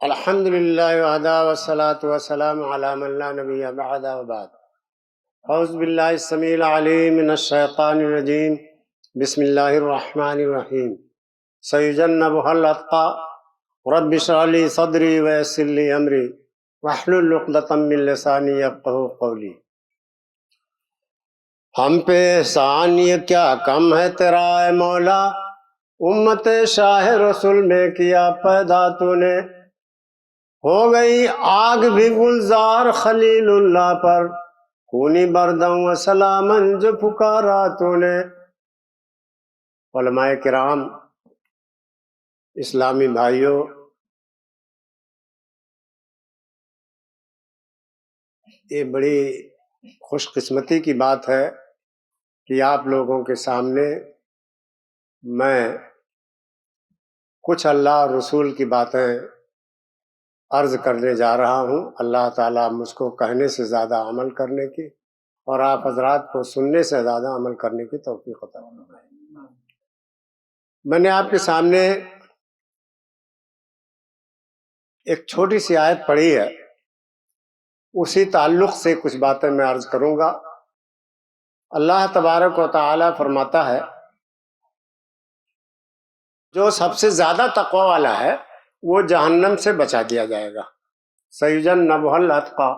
الحمد للہ وحدہ والصلاة والسلام علی من لا نبی بعد وبعد اعوذ باللہ السمیع العلیم من الشیطان الرجیم بسم اللہ الرحمن الرحیم سیجنبها الاتقى رب اشرح لي صدری ویسر لي امری واحلل عقدۃ من لسانی یفقہوا قولی۔ ہم پہ احسان یہ کیا کم ہے تیرا اے مولا، امت شاہ رسول میں کیا پیدا تو نے، ہو گئی آگ بھی گلزار خلیل اللہ پر، خونی بردم و سلامن جو پکارا تو نے۔ علماء کرام، اسلامی بھائیوں، یہ بڑی خوش قسمتی کی بات ہے کہ آپ لوگوں کے سامنے میں کچھ اللہ اور رسول کی باتیں عرض کرنے جا رہا ہوں۔ اللہ تعالیٰ مجھ کو کہنے سے زیادہ عمل کرنے کی اور آپ حضرات کو سننے سے زیادہ عمل کرنے کی توفیق عطا فرمائے۔ میں نے آپ کے سامنے ایک چھوٹی سی آیت پڑھی ہے، اسی تعلق سے کچھ باتیں میں عرض کروں گا۔ اللہ تبارک و تعالیٰ فرماتا ہے، جو سب سے زیادہ تقوی والا ہے وہ جہنم سے بچا دیا جائے گا۔ سیجنبها الاتقى،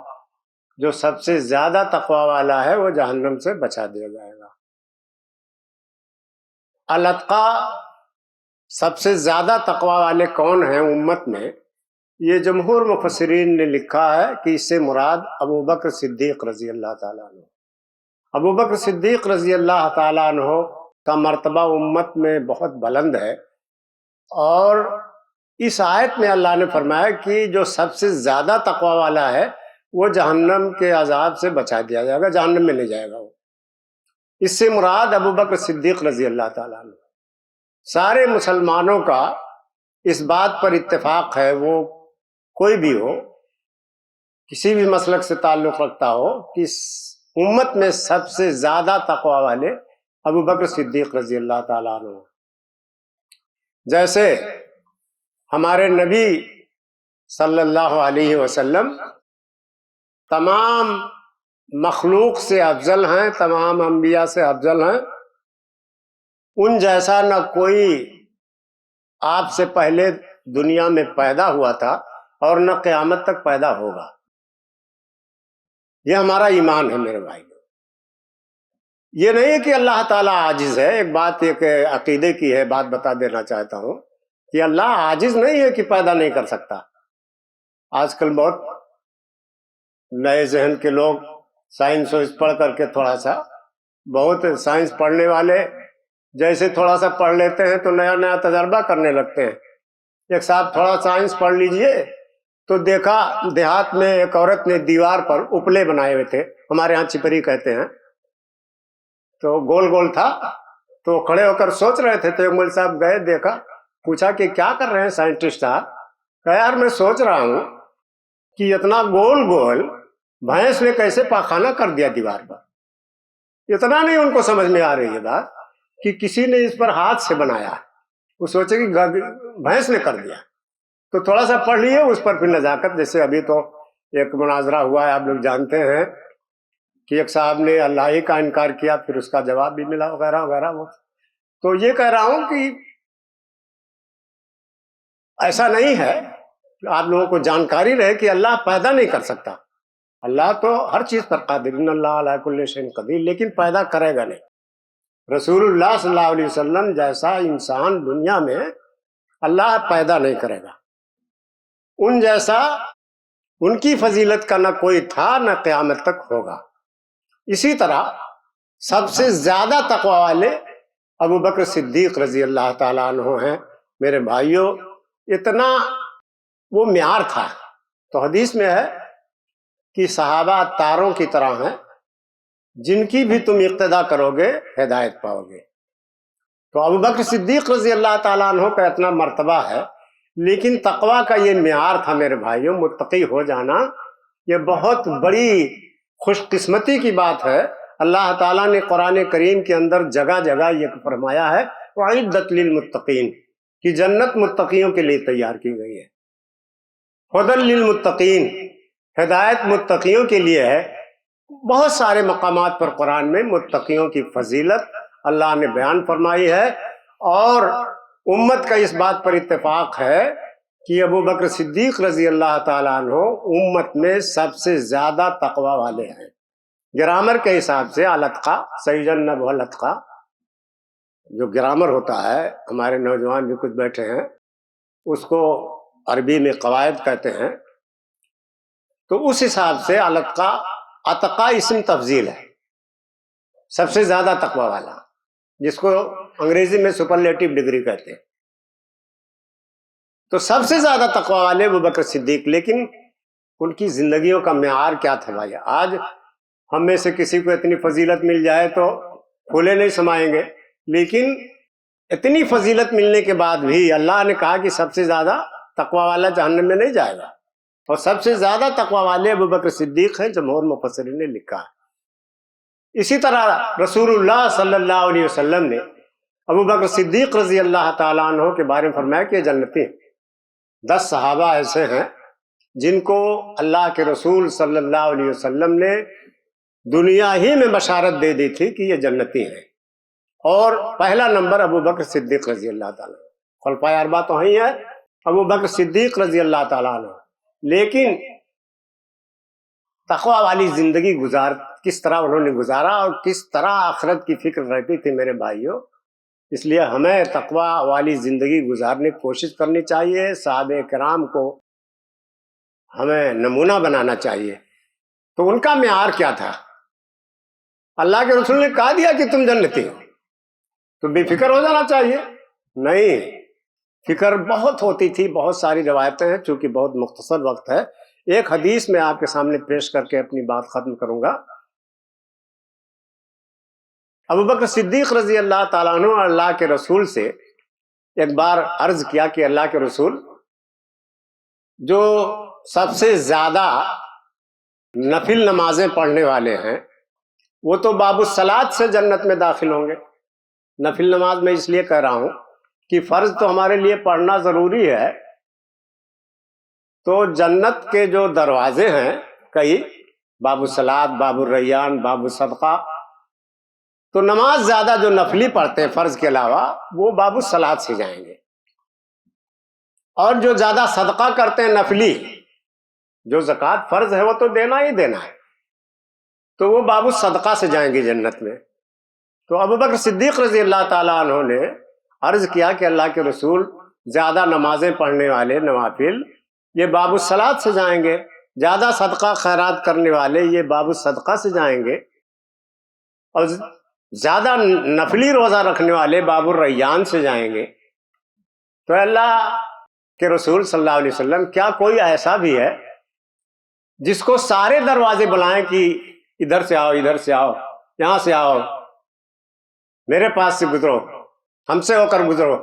جو سب سے زیادہ تقوی والا ہے وہ جہنم سے بچا دیا جائے گا۔ الاتقى، سب سے زیادہ تقوی والے کون ہیں امت میں؟ یہ جمہور مفسرین نے لکھا ہے کہ اس سے مراد ابو بکر صدیق رضی اللہ تعالیٰ عنہ۔ ابو بکر صدیق رضی اللہ تعالیٰ عنہ کا مرتبہ امت میں بہت بلند ہے، اور اس آیت میں اللہ نے فرمایا کہ جو سب سے زیادہ تقوی والا ہے وہ جہنم کے عذاب سے بچا دیا جائے گا، جہنم میں نہیں جائے گا وہ۔ اس سے مراد ابو بکر صدیق رضی اللہ تعالیٰ عنہ۔ سارے مسلمانوں کا اس بات پر اتفاق ہے، وہ کوئی بھی ہو، کسی بھی مسلک سے تعلق رکھتا ہو، کہ اس امت میں سب سے زیادہ تقوی والے ابو بکر صدیق رضی اللہ تعالیٰ عنہ۔ جیسے ہمارے نبی صلی اللہ علیہ وسلم تمام مخلوق سے افضل ہیں، تمام انبیاء سے افضل ہیں، ان جیسا نہ کوئی آپ سے پہلے دنیا میں پیدا ہوا تھا اور نہ قیامت تک پیدا ہوگا۔ یہ ہمارا ایمان ہے میرے بھائی۔ یہ نہیں ہے کہ اللہ تعالیٰ عاجز ہے۔ ایک بات ایک عقیدے کی ہے، بات بتا دینا چاہتا ہوں کہ اللہ عاجز نہیں ہے کہ پیدا نہیں کر سکتا۔ آج کل بہت نئے ذہن کے لوگ سائنس پڑھ کر کے تھوڑا سا، بہت سائنس پڑھنے والے جیسے تھوڑا سا پڑھ لیتے ہیں تو نیا نیا تجربہ کرنے لگتے ہیں۔ ایک صاحب تھوڑا سائنس پڑھ لیجئے تو دیکھا دیہات میں ایک عورت نے دیوار پر اپلے بنائے ہوئے تھے، ہمارے ہاں چپری کہتے ہیں، تو گول گول تھا، تو کھڑے ہو کر سوچ رہے تھے، تو ایک مول صاحب گئے، دیکھا، پوچھا کہ کیا کر رہے ہیں سائنٹسٹ صاحب؟ کہا یار میں سوچ رہا ہوں کہ اتنا گول گول بھینس نے کیسے پاخانہ کر دیا دیوار پر۔ اتنا نہیں ان کو سمجھ میں آ رہی ہے بات کہ کسی نے اس پر ہاتھ سے بنایا، وہ سوچے کہ بھینس نے کر دیا۔ تو تھوڑا سا پڑھ لیے اس پر، پھر نزاکت، جیسے ابھی تو ایک مناظرہ ہوا ہے، آپ لوگ جانتے ہیں کہ ایک صاحب نے اللہ ہی کا انکار کیا، پھر اس کا جواب بھی ملا وغیرہ وغیرہ۔ وہ تو یہ کہہ رہا ہوں کہ ایسا نہیں ہے، آپ لوگوں کو جانکاری رہے کہ اللہ پیدا نہیں کر سکتا۔ اللہ تو ہر چیز پر قادر، ان اللہ علی کل شیء قدیر، لیکن پیدا کرے گا نہیں۔ رسول اللہ صلی اللہ علیہ وسلم جیسا انسان دنیا میں اللہ پیدا نہیں کرے گا، ان جیسا، ان کی فضیلت کا نہ کوئی تھا نہ قیامت تک ہوگا۔ اسی طرح سب سے زیادہ تقوی والے ابو بکر صدیق رضی اللہ تعالیٰ عنہ ہیں۔ میرے بھائیوں، اتنا وہ معیار تھا۔ تو حدیث میں ہے کہ صحابہ تاروں کی طرح ہیں، جن کی بھی تم اقتدا کرو گے ہدایت پاؤ گے۔ تو ابو بکر صدیق رضی اللہ تعالیٰ عنہ کا اتنا مرتبہ ہے، لیکن تقوی کا یہ معیار تھا میرے بھائیوں، متقی ہو جانا یہ بہت بڑی خوش قسمتی کی بات ہے۔ اللہ تعالیٰ نے قرآن کریم کے اندر جگہ جگہ یہ فرمایا ہے وَأُعِدَّتْ لِلْمُتَّقِينَ، کہ جنت متقیوں کے لیے تیار کی گئی ہے۔ ہدی للمتقین، ہدایت متقیوں کے لیے ہے۔ بہت سارے مقامات پر قرآن میں متقیوں کی فضیلت اللہ نے بیان فرمائی ہے، اور امت کا اس بات پر اتفاق ہے کہ ابو بکر صدیق رضی اللہ تعالیٰ عنہ امت میں سب سے زیادہ تقوی والے ہیں۔ گرامر کے حساب سے الاتقى سیجنب الاتقى، جو گرامر ہوتا ہے، ہمارے نوجوان بھی کچھ بیٹھے ہیں، اس کو عربی میں قواعد کہتے ہیں، تو اس حساب سے الاتقى اتقى اسم تفضیل ہے، سب سے زیادہ تقوی والا، جس کو انگریزی میں سپرلیٹو ڈگری کہتے ہیں۔ تو سب سے زیادہ تقوی والے ابو بکر صدیق، لیکن ان کی زندگیوں کا معیار کیا تھا بھائی؟ آج ہم میں سے کسی کو اتنی فضیلت مل جائے تو پھولے نہیں سمائیں گے، لیکن اتنی فضیلت ملنے کے بعد بھی اللہ نے کہا کہ سب سے زیادہ تقوی والا جہنم میں نہیں جائے گا، اور سب سے زیادہ تقوی والے ابو بکر صدیق ہیں، جمہور مفسرین نے لکھا ہے۔ اسی طرح رسول اللہ صلی اللہ علیہ وسلم نے ابو بکر صدیق رضی اللہ تعالیٰ عنہ کے بارے میں فرمایا کہ جنتی 10 صحابہ ایسے ہیں جن کو اللہ کے رسول صلی اللہ علیہ وسلم نے دنیا ہی میں بشارت دے دی تھی کہ یہ جنتی ہیں، اور پہلا نمبر ابو بکر صدیق رضی اللہ تعالیٰ عنہ۔ خلفائے اربعہ تو ہی ہیں، ابو بکر صدیق رضی اللہ تعالیٰ عنہ، لیکن تقوی والی زندگی کس طرح انہوں نے گزارا، اور کس طرح آخرت کی فکر رہتی تھی میرے بھائیوں۔ اس لیے ہمیں تقوی والی زندگی گزارنے کی کوشش کرنی چاہیے، صحابہ کرام کو ہمیں نمونہ بنانا چاہیے۔ تو ان کا معیار کیا تھا؟ اللہ کے رسول نے کہا دیا کہ تم جنتی ہو تو بے فکر ہو جانا چاہیے؟ نہیں، فکر بہت ہوتی تھی، بہت ساری روایتیں ہیں، چونکہ بہت مختصر وقت ہے، ایک حدیث میں آپ کے سامنے پیش کر کے اپنی بات ختم کروں گا۔ ابو بکر صدیق رضی اللہ تعالیٰ عنہ اللہ کے رسول سے ایک بار عرض کیا کہ اللہ کے رسول، جو سب سے زیادہ نفل نمازیں پڑھنے والے ہیں وہ تو باب الصلاۃ سے جنت میں داخل ہوں گے۔ نفل نماز میں اس لیے کہہ رہا ہوں کہ فرض تو ہمارے لیے پڑھنا ضروری ہے، تو جنت کے جو دروازے ہیں کئی، باب الصلاۃ، باب الریان، باب الصدقہ، تو نماز زیادہ جو نفلی پڑھتے ہیں فرض کے علاوہ وہ باب الصلاۃ سے جائیں گے، اور جو زیادہ صدقہ کرتے ہیں نفلی، جو زکوٰۃ فرض ہے وہ تو دینا ہی دینا ہے، تو وہ باب الصدقہ سے جائیں گے جنت میں۔ تو ابو بکر صدیق رضی اللہ تعالیٰ عنہ نے عرض کیا کہ اللہ کے رسول، زیادہ نمازیں پڑھنے والے نوافل یہ باب الصلاۃ سے جائیں گے، زیادہ صدقہ خیرات کرنے والے یہ باب الصدقہ سے جائیں گے، اور زیادہ نفلی روزہ رکھنے والے باب الریان سے جائیں گے۔ تو اللہ کے رسول صلی اللہ علیہ وسلم، کیا کوئی ایسا بھی ہے جس کو سارے دروازے بلائیں کہ ادھر سے آؤ، ادھر سے آؤ، یہاں سے آؤ، میرے پاس سے گزرو، ہم سے ہو کر گزرو؟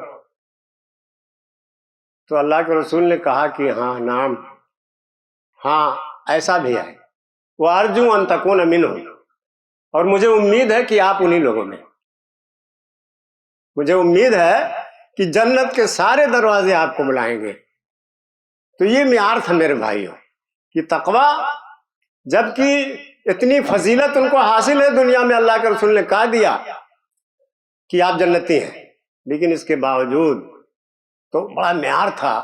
تو اللہ کے رسول نے کہا کہ ہاں نعم، ہاں ایسا بھی ہے، وَأَرْجُو أَن تَكُونَ مِنْهُمْ، اور مجھے امید ہے کہ آپ انہی لوگوں میں، مجھے امید ہے کہ جنت کے سارے دروازے آپ کو بلائیں گے۔ تو یہ معیار تھا میرے بھائیوں کہ تقوی، جبکہ اتنی فضیلت ان کو حاصل ہے دنیا میں، اللہ کے رسول نے کہا دیا کہ آپ جنتی ہیں، لیکن اس کے باوجود تو بڑا معیار تھا،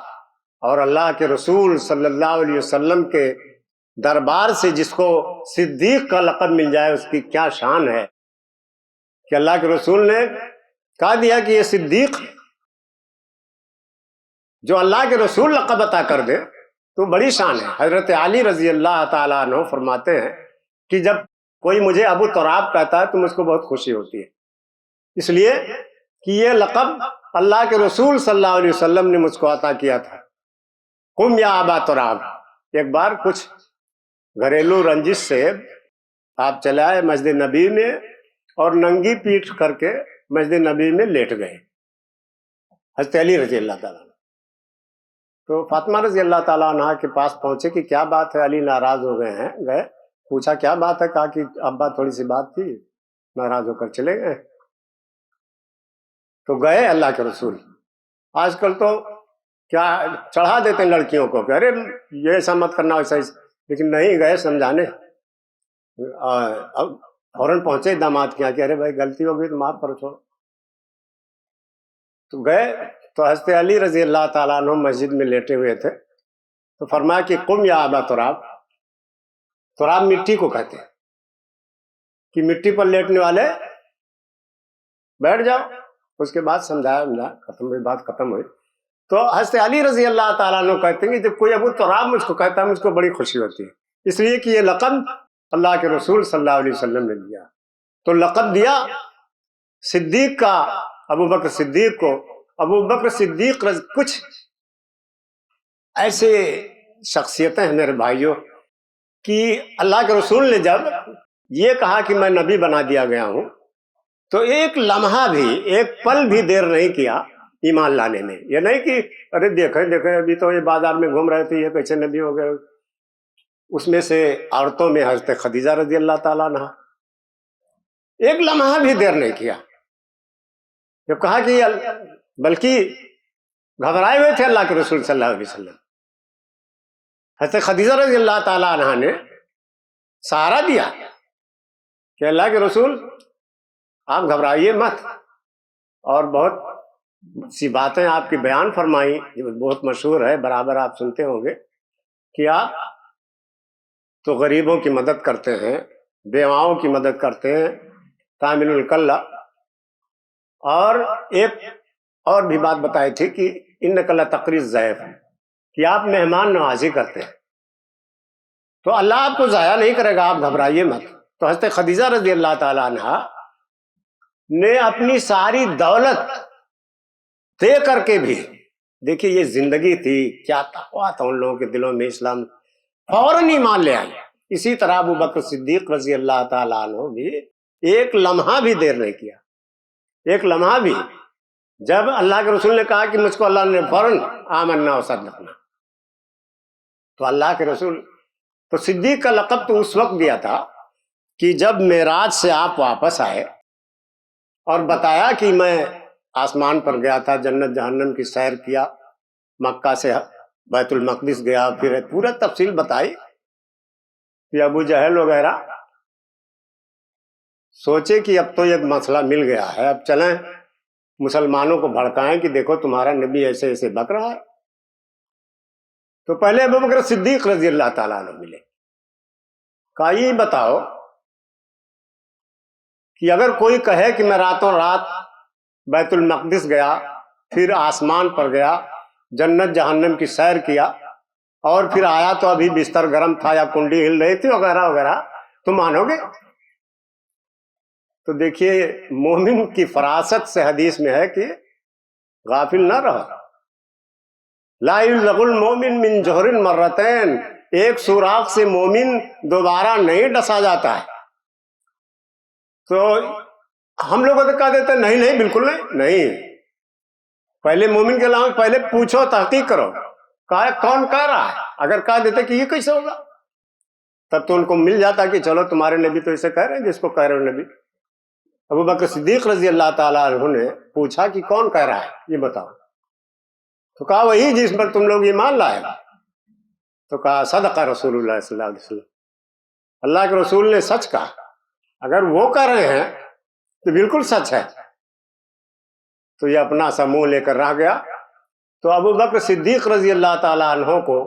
اور اللہ کے رسول صلی اللہ علیہ وسلم کے دربار سے جس کو صدیق کا لقب مل جائے اس کی کیا شان ہے کہ اللہ کے رسول نے کہا دیا کہ یہ صدیق، جو اللہ کے رسول لقب عطا کر دے تو بڑی شان ہے۔ حضرت علی رضی اللہ تعالیٰ عنہ فرماتے ہیں کہ جب کوئی مجھے ابو تراب کہتا ہے تو مجھ کو بہت خوشی ہوتی ہے، اس لیے کہ یہ لقب اللہ کے رسول صلی اللہ علیہ وسلم نے مجھ کو عطا کیا تھا۔ قم یا ابا تراب، ایک بار کچھ گھریلو رنجش سے آپ چلے آئے مسجد نبی میں اور ننگی پیٹھ کر کے مسجد نبی میں لیٹ گئے، حضرت علی رضی اللہ تعالیٰ عنہ۔ تو فاطمہ رضی اللہ تعالیٰ عنہ کے پاس پہنچے کہ کیا بات ہے، علی ناراض ہو گئے ہیں، گئے پوچھا کیا بات ہے، کہا کہ ابا تھوڑی سی بات تھی، ناراض ہو کر چلے گئے۔ تو گئے اللہ کے رسول۔ آج کل تو کیا چڑھا دیتے ہیں لڑکیوں کو کہ ارے یہ ایسا مت کرنا ویسا، لیکن نہیں گئے سمجھانے. اب فوراً پہنچے داماد کے یہاں کہ ارے بھائی غلطی ہو گئی تو معاف کرو، چھوڑو. تو گئے تو حضرت علی رضی اللہ تعالیٰ عنہ مسجد میں لیٹے ہوئے تھے. تو فرمایا کہ قم یا ابا تراب. تراب مٹی کو کہتے ہیں کہ مٹی پر لیٹنے والے بیٹھ جاؤ. اس کے بعد سمجھایا ختم ہوئی، بات ختم ہوئی. تو حضرت علی رضی اللہ تعالیٰ عنہ کہتے ہیں کہ جب کوئی ابو تراب مجھ کو کہتا ہے مجھ کو بڑی خوشی ہوتی ہے، اس لیے کہ یہ لقب اللہ کے رسول صلی اللہ علیہ وسلم نے دیا. تو لقب دیا صدیق کا ابو بکر صدیق کو. ابو بکر صدیق کچھ ایسے شخصیتیں ہیں میرے بھائیوں کہ اللہ کے رسول نے جب یہ کہا کہ میں نبی بنا دیا گیا ہوں تو ایک لمحہ بھی، ایک پل بھی دیر نہیں کیا ایمان لانے میں. یہ نہیں کہ ارے دیکھیں ابھی تو یہ بازار میں گھوم رہے تھے، یہ کیسے نبی ہو گئے. اس میں سے عورتوں میں حضرت خدیجہ رضی اللہ تعالیٰ عنہ ایک لمحہ بھی دیر نہیں کیا. جب کہا کہ بلکہ گھبرائے ہوئے تھے اللہ کے رسول صلی اللہ علیہ وسلم، حضرت خدیجہ رضی اللہ تعالیٰ عنہ نے سہارا دیا کہ اللہ کے رسول آپ گھبرائیے مت. اور بہت سی باتیں آپ کی بیان فرمائی جو بہت مشہور ہے، برابر آپ سنتے ہوں گے کہ آپ تو غریبوں کی مدد کرتے ہیں، بیواؤں کی مدد کرتے ہیں، تعمل الکلہ. اور ایک اور بھی بات بتائی تھی کہ انک لتقری الضیف، کہ آپ مہمان نوازی کرتے ہیں تو اللہ آپ کو ضائع نہیں کرے گا، آپ گھبرائیے مت. تو حضرت خدیجہ رضی اللہ تعالیٰ عنہ نے اپنی ساری دولت دے کر کے بھی، دیکھیے یہ زندگی تھی، کیا تقویٰ تھا ان لوگوں کے دلوں میں، اسلام فوراً ایمان لے آئے. اسی طرح ابو بکر صدیق رضی اللہ تعالیٰ عنہ بھی ایک لمحہ بھی دیر نہیں کیا، ایک لمحہ بھی. جب اللہ کے رسول نے کہا کہ مجھ کو اللہ نے فوراً آمنا وصدقنا، تو اللہ کے رسول تو صدیق کا لقب تو اس وقت دیا تھا کہ جب معراج سے آپ واپس آئے اور بتایا کہ میں آسمان پر گیا تھا، جنت جہنم کی سیر کیا، مکہ سے بیت المقدس گیا، پھر پورا تفصیل بتائی کہ ابو جہل وغیرہ سوچے کہ اب تو ایک مسئلہ مل گیا ہے، اب چلیں مسلمانوں کو بھڑکائیں کہ دیکھو تمہارا نبی ایسے ایسے بک رہا ہے. تو پہلے ابو بکر صدیق رضی اللہ تعالیٰ عنہ ملے. کہا یہ بتاؤ کہ اگر کوئی کہے کہ میں راتوں رات بیت المقدس گیا، پھر آسمان پر گیا، جنت جہنم کی سیر کیا، اور پھر آیا تو ابھی بستر گرم تھا یا کنڈی ہل رہی تھی وغیرہ وغیرہ، تو مانو گے؟ تو دیکھیے مومن کی فراست سے حدیث میں ہے کہ غافل نہ رہو. لا یلدغ المومن من جوہر مرتین، ایک سوراخ سے مومن دوبارہ نہیں ڈسا جاتا ہے. تو ہم لوگ تو کہہ دیتے نہیں بالکل نہیں. پہلے مومن کے علاوہ پہلے پوچھو، تحقیق کرو، کون کہہ رہا ہے. اگر کہہ دیتے کہ یہ کیسے ہوگا تب تو ان کو مل جاتا کہ چلو تمہارے نبی تو اسے کہہ رہے ہیں جس کو کہہ رہے ہو نبی. ابو بکر صدیق رضی اللہ تعالیٰ عنہ نے پوچھا کہ کون کہہ رہا ہے یہ بتاؤ. تو کہا وہی جس پر تم لوگ ایمان لائے. تو کہا صدق رسول اللہ صلی اللہ علیہ وسلم، اللہ کے رسول نے سچ کہا. اگر وہ کہہ رہے ہیں تو بالکل سچ ہے. تو یہ اپنا سا منہ لے کر رہ گیا. تو ابو بکر صدیق رضی اللہ تعالیٰ عنہ کو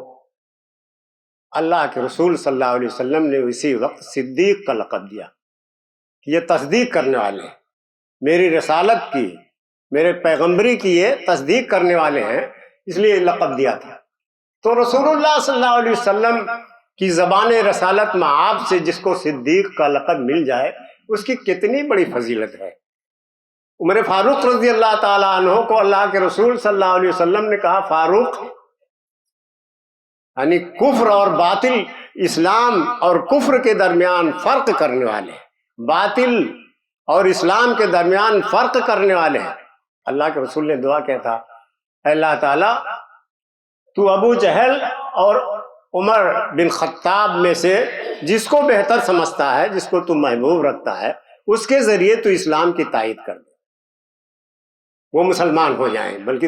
اللہ کے رسول صلی اللہ علیہ وسلم نے اسی وقت صدیق کا لقب دیا کہ یہ تصدیق کرنے والے ہیں، میری رسالت کی، میرے پیغمبری کی یہ تصدیق کرنے والے ہیں، اس لیے لقب دیا تھا. تو رسول اللہ صلی اللہ علیہ وسلم کی زبان رسالت میں آپ سے جس کو صدیق کا لقب مل جائے اس کی کتنی بڑی فضیلت ہے. عمر فاروق رضی اللہ تعالیٰ عنہ کو اللہ کے رسول صلی اللہ علیہ وسلم نے کہا فاروق، یعنی کفر اور باطل، اسلام اور کفر کے درمیان فرق کرنے والے، باطل اور اسلام کے درمیان فرق کرنے والے ہیں. اللہ کے رسول نے دعا کیا تھا، اے اللہ تعالیٰ تو ابو جہل اور عمر بن خطاب میں سے جس کو بہتر سمجھتا ہے، جس کو تو محبوب رکھتا ہے، اس کے ذریعے تو اسلام کی تائید کر دے، وہ مسلمان ہو جائیں. بلکہ